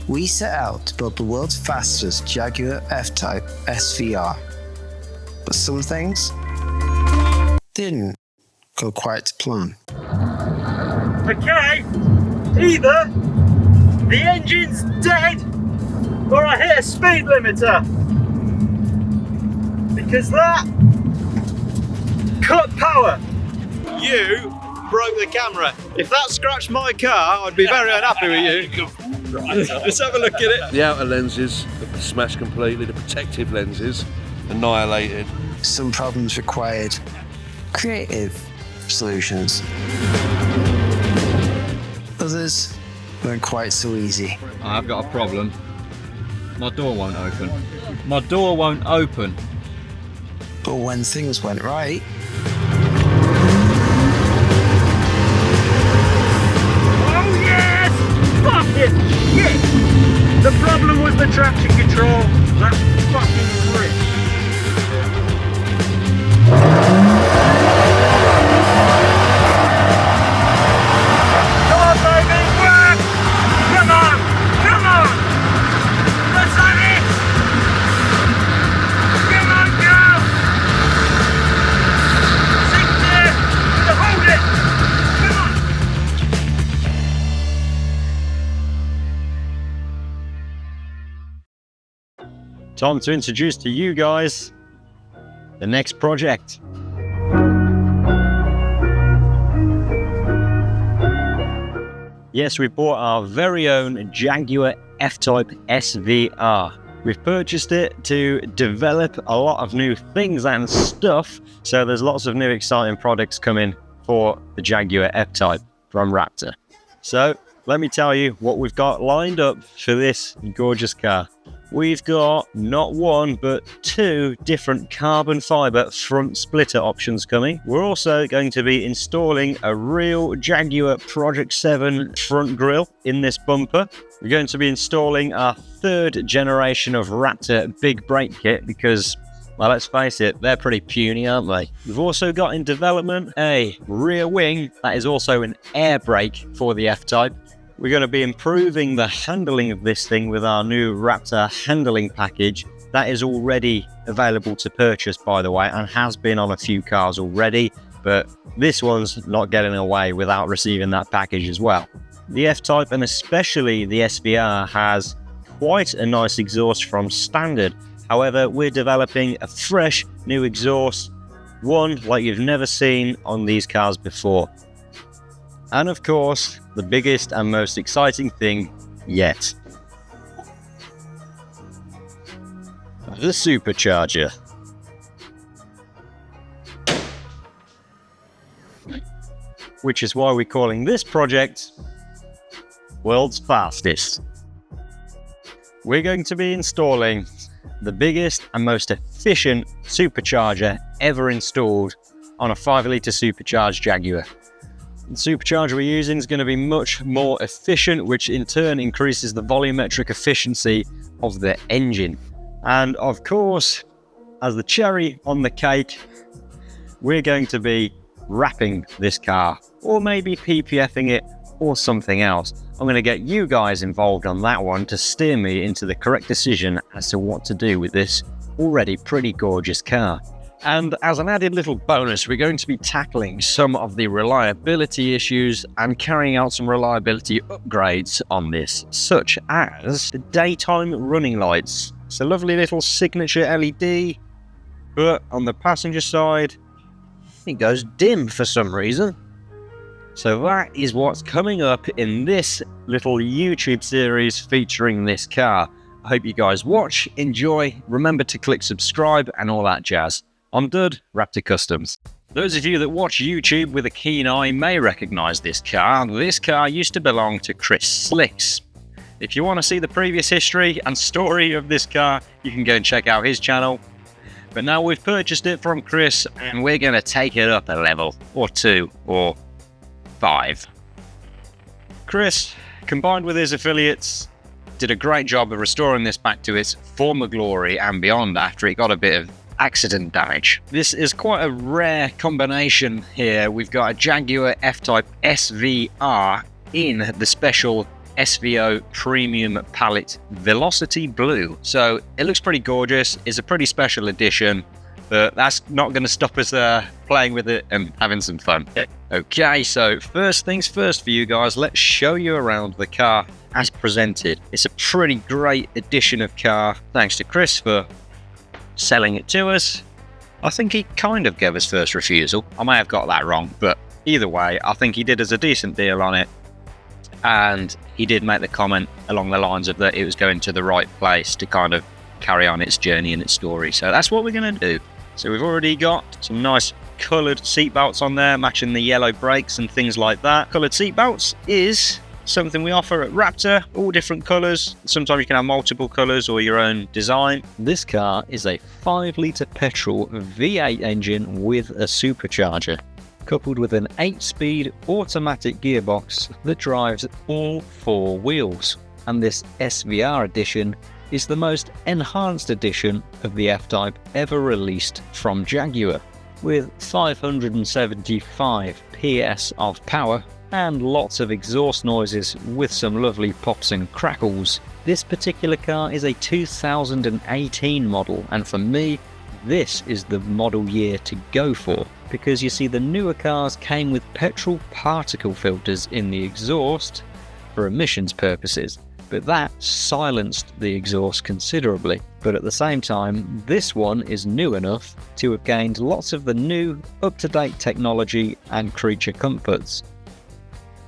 we set out to build the world's fastest Jaguar F-Type SVR. But some things didn't go quite to plan. Okay, either the engine's dead or I hit a speed limiter. Because that cut power. You broke the camera. If that scratched my car, I'd be very unhappy with you. Let's have a look at it. The outer lenses are smashed completely, the protective lenses annihilated. Some problems required creative solutions. Others weren't quite so easy. I've got a problem. My door won't open. My door won't open. But when things went right, Oh yes! Fucking shit! The problem was the traction control. That fucking grip. Come on, baby! Work! Come on! Come on! Let's have it! Come on, girl! Sink there! To hold it! Come on! Time to introduce to you guys the next project. Yes, we bought our very own Jaguar F-Type SVR. We've purchased it to develop a lot of new things and stuff, so there's lots of new exciting products coming for the Jaguar F-Type from Wraptor. So let me tell you what we've got lined up for this gorgeous car. We've got not one but two different carbon fibre front splitter options coming. We're also going to be installing a real Jaguar Project 7 front grille in this bumper. We're going to be installing our third generation of Wraptor big brake kit because, well, let's face it, they're pretty puny, aren't they? We've also got in development a rear wing that is also an air brake for the F-Type. We're going to be improving the handling of this thing with our new Wraptor handling package. That is already available to purchase, by the way, and has been on a few cars already, but this one's not getting away without receiving that package as well. The F-Type, and especially the SVR, has quite a nice exhaust from standard. However, we're developing a fresh new exhaust, one like you've never seen on these cars before. And of course, the biggest and most exciting thing yet. The supercharger. Which is why we're calling this project World's Fastest. We're going to be installing the biggest and most efficient supercharger ever installed on a 5-litre supercharged Jaguar. The supercharger we're using is going to be much more efficient, which in turn increases the volumetric efficiency of the engine. And of course, as the cherry on the cake, we're going to be wrapping this car, or maybe PPFing it, or something else. I'm going to get you guys involved on that one to steer me into the correct decision as to what to do with this already pretty gorgeous car. And as an added little bonus, we're going to be tackling some of the reliability issues and carrying out some reliability upgrades on this, such as the daytime running lights. It's a lovely little signature LED, but on the passenger side, it goes dim for some reason. So that is what's coming up in this little YouTube series featuring this car. I hope you guys watch, enjoy, remember to click subscribe and all that jazz. I'm Dud, Wraptor Customs. Those of you that watch YouTube with a keen eye may recognise this car. This car used to belong to Chris Slix. If you want to see the previous history and story of this car, you can go and check out his channel. But now we've purchased it from Chris and we're going to take it up a level, or 2, or 5. Chris, combined with his affiliates, did a great job of restoring this back to its former glory and beyond after it got a bit of accident damage. This is quite a rare combination here. We've got a Jaguar F-Type SVR in the special SVO Premium Palette Velocity Blue. So it looks pretty gorgeous. It's a pretty special edition, but that's not going to stop us playing with it and having some fun. Okay, so first things first for you guys, let's show you around the car as presented. It's a pretty great edition of car. Thanks to Chris for selling it to us. I think he kind of gave us first refusal. I may have got that wrong, but either way, I think he did us a decent deal on it. And he did make the comment along the lines of that it was going to the right place to kind of carry on its journey and its story. So that's what we're going to do. So we've already got some nice coloured seat belts on there, matching the yellow brakes and things like that. Coloured seat belts is something we offer at Wraptor, all different colours. Sometimes you can have multiple colours or your own design. This car is a 5-litre petrol V8 engine with a supercharger, coupled with an 8-speed automatic gearbox that drives all 4 wheels. And this SVR edition is the most enhanced edition of the F-Type ever released from Jaguar, with 575 PS of power and lots of exhaust noises with some lovely pops and crackles. This particular car is a 2018 model, and for me, this is the model year to go for, because you see the newer cars came with petrol particle filters in the exhaust for emissions purposes, but that silenced the exhaust considerably. But at the same time, this one is new enough to have gained lots of the new, up-to-date technology and creature comforts.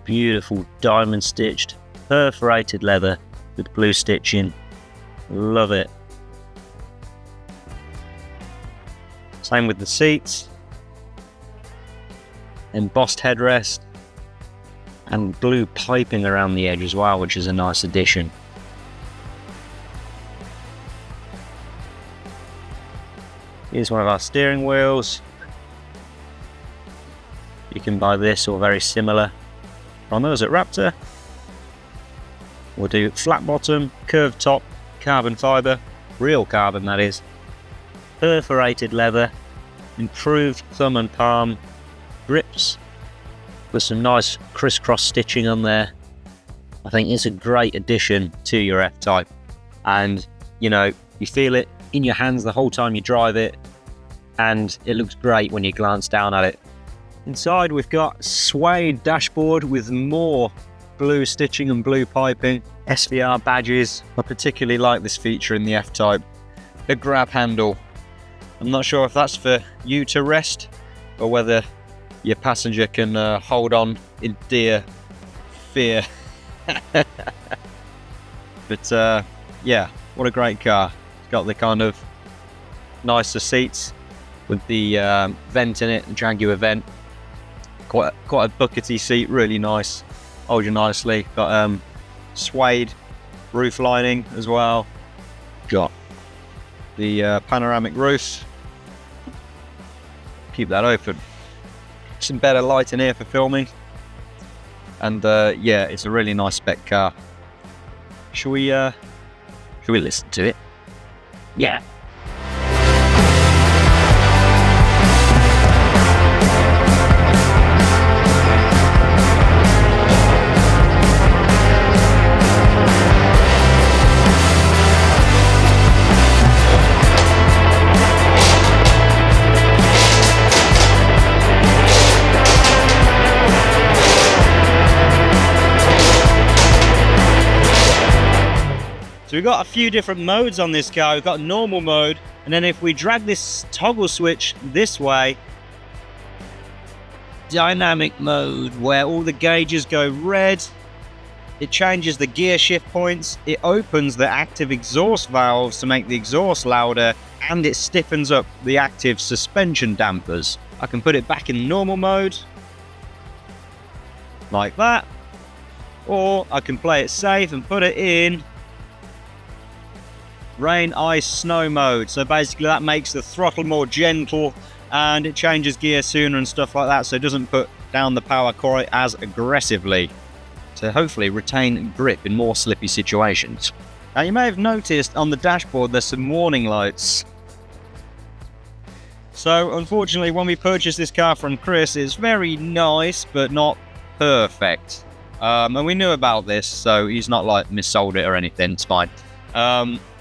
Beautiful diamond stitched, perforated leather with blue stitching. Love it. Same with the seats. Embossed headrest. And blue piping around the edge as well, which is a nice addition. Here's one of our steering wheels. You can buy this or very similar from us at Wraptor. We'll do flat bottom, curved top, carbon fibre, real carbon that is, perforated leather, improved thumb and palm grips, with some nice crisscross stitching on there. I think it's a great addition to your F-Type, and you know, you feel it in your hands the whole time you drive it, and it looks great when you glance down at it. Inside we've got suede dashboard with more blue stitching and blue piping, SVR badges. I particularly like this feature in the F-Type, the grab handle. I'm not sure if that's for you to rest or whether your passenger can hold on in dear fear. But yeah, what a great car. It's got the kind of nicer seats with the vent in it, the Jaguar vent. Quite a buckety seat, really nice. Hold you nicely. Got suede roof lining as well. Got the panoramic roof. Keep that open. Some better light in here for filming, and yeah, it's a really nice spec car. Shall we listen to it? Yeah. So we've got a few different modes on this car. We've got normal mode, and then if we drag this toggle switch this way, dynamic mode, where all the gauges go red, it changes the gear shift points, it opens the active exhaust valves to make the exhaust louder, and it stiffens up the active suspension dampers. I can put it back in normal mode, like that, or I can play it safe and put it in rain, ice, snow mode. So basically that makes the throttle more gentle and it changes gear sooner and stuff like that, so it doesn't put down the power quite as aggressively, to hopefully retain grip in more slippy situations. Now you may have noticed on the dashboard there's some warning lights. So unfortunately when we purchased this car from Chris, it's very nice but not perfect. And we knew about this, so he's not like missold it or anything. It's fine.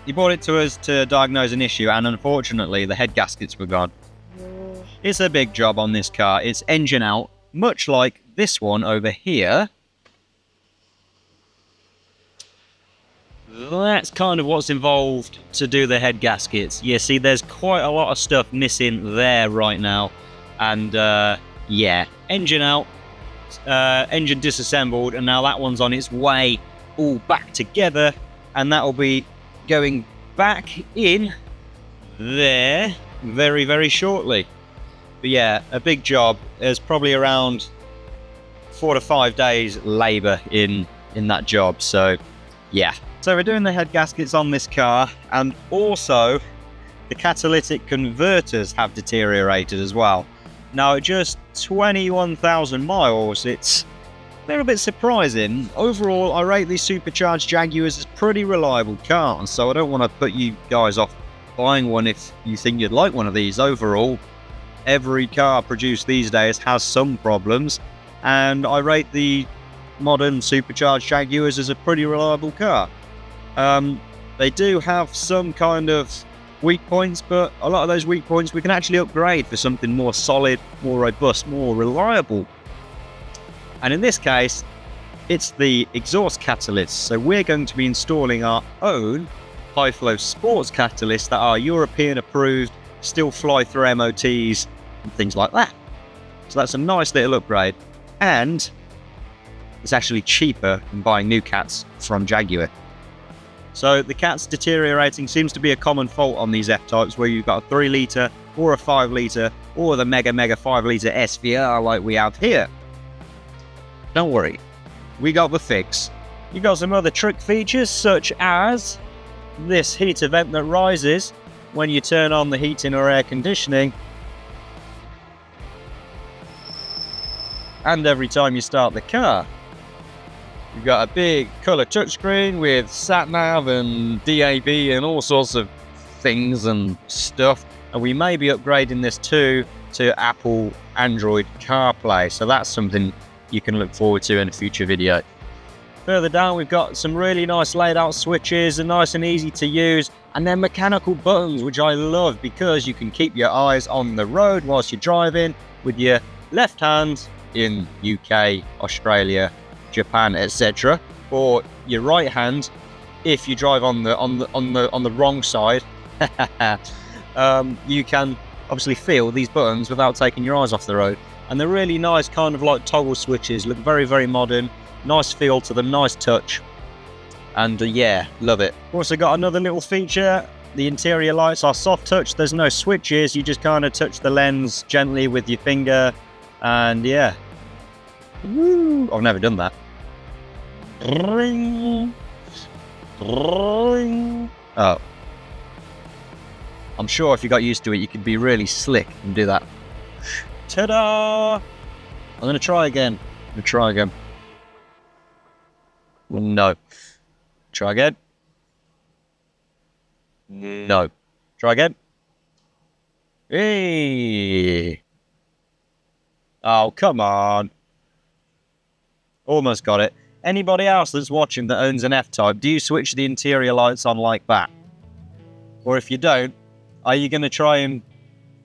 He brought it to us to diagnose an issue, and unfortunately, the head gaskets were gone. It's a big job on this car. It's engine out, much like this one over here. That's kind of what's involved to do the head gaskets. Yeah, see, there's quite a lot of stuff missing there right now. And, yeah, engine out, engine disassembled, and now that one's on its way all back together, and that'll be going back in there very, very shortly. But yeah, a big job. There's probably around 4 to 5 days labour in that job, so yeah. So we're doing the head gaskets on this car, and also the catalytic converters have deteriorated as well. Now at just 21,000 miles, it's a little bit surprising. Overall, I rate these supercharged Jaguars as pretty reliable cars, so I don't want to put you guys off buying one if you think you'd like one of these. Overall, every car produced these days has some problems, and I rate the modern supercharged Jaguars as a pretty reliable car. They do have some kind of weak points, but a lot of those weak points we can actually upgrade for something more solid, more robust, more reliable. And in this case, it's the exhaust catalyst. So we're going to be installing our own high flow sports catalysts that are European approved, still fly through MOTs and things like that. So that's a nice little upgrade, and it's actually cheaper than buying new cats from Jaguar. So the cat's deteriorating seems to be a common fault on these F-types, where you've got a 3 litre or a 5 litre or the mega 5 litre SVR like we have here. Don't worry, we got the fix. You got some other trick features, such as this heater vent that rises when you turn on the heating or air conditioning, and every time you start the car. You've got a big colour touchscreen with sat-nav and DAB and all sorts of things and stuff. And we may be upgrading this too to Apple Android CarPlay. So that's something you can look forward to in a future video. Further down, we've got some really nice laid out switches, and nice and easy to use. And then mechanical buttons, which I love because you can keep your eyes on the road whilst you're driving with your left hand in UK, Australia, Japan, etc., or your right hand if you drive on the wrong side. You can obviously feel these buttons without taking your eyes off the road, and they're really nice, kind of like toggle switches. Look very, very modern, nice feel to them, nice touch, and yeah, love it. Also got another little feature. The interior lights are soft touch. There's no switches, you just kind of touch the lens gently with your finger, and yeah. Woo! I've never done that. Ring. Ring. Oh. I'm sure if you got used to it, you could be really slick and do that. Ta-da! I'm going to try again. No. Try again. No. Try again. Hey! Oh, come on. Almost got it. Anybody else that's watching that owns an F-Type, do you switch the interior lights on like that? Or if you don't, are you going to try and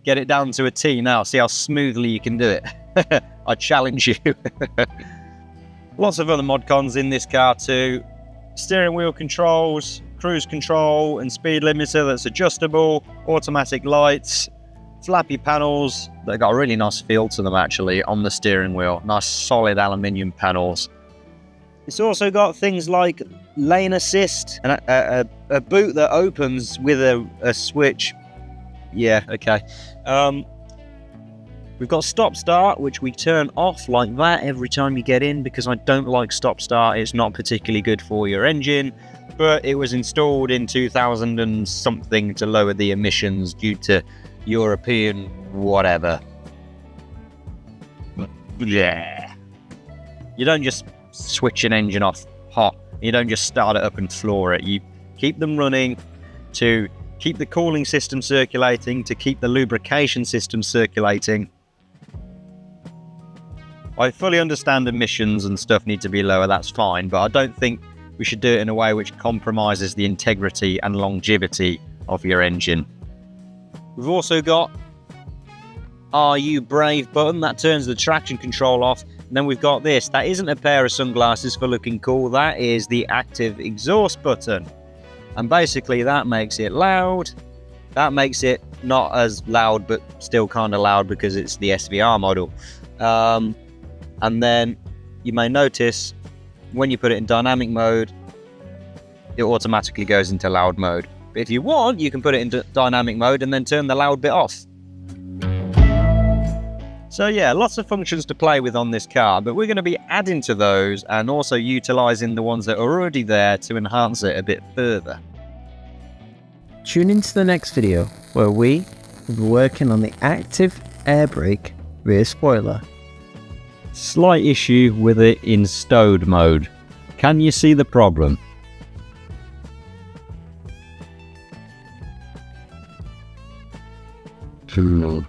get it down to a T now? See how smoothly you can do it? I challenge you. Lots of other mod cons in this car too. Steering wheel controls, cruise control and speed limiter that's adjustable, automatic lights, flappy panels that got a really nice feel to them actually on the steering wheel. Nice solid aluminium panels. It's also got things like lane assist and a boot that opens with a switch. Yeah, okay. We've got stop start, which we turn off like that every time you get in, because I don't like stop start. It's not particularly good for your engine, but it was installed in 2000 and something to lower the emissions due to European whatever. Yeah. You don't just switch an engine off hot. You don't just start it up and floor it. You keep them running to keep the cooling system circulating, to keep the lubrication system circulating. I fully understand emissions and stuff need to be lower, that's fine, but I don't think we should do it in a way which compromises the integrity and longevity of your engine. We've also got Are You Brave button, that turns the traction control off. And then we've got this, that isn't a pair of sunglasses for looking cool, that is the active exhaust button. And basically that makes it loud, that makes it not as loud but still kind of loud because it's the SVR model. And then you may notice when you put it in dynamic mode, it automatically goes into loud mode. But if you want, you can put it into dynamic mode and then turn the loud bit off. So yeah, lots of functions to play with on this car, but we're going to be adding to those and also utilising the ones that are already there to enhance it a bit further. Tune into the next video where we will be working on the active air brake rear spoiler. Slight issue with it in stowed mode. Can you see the problem? Cool.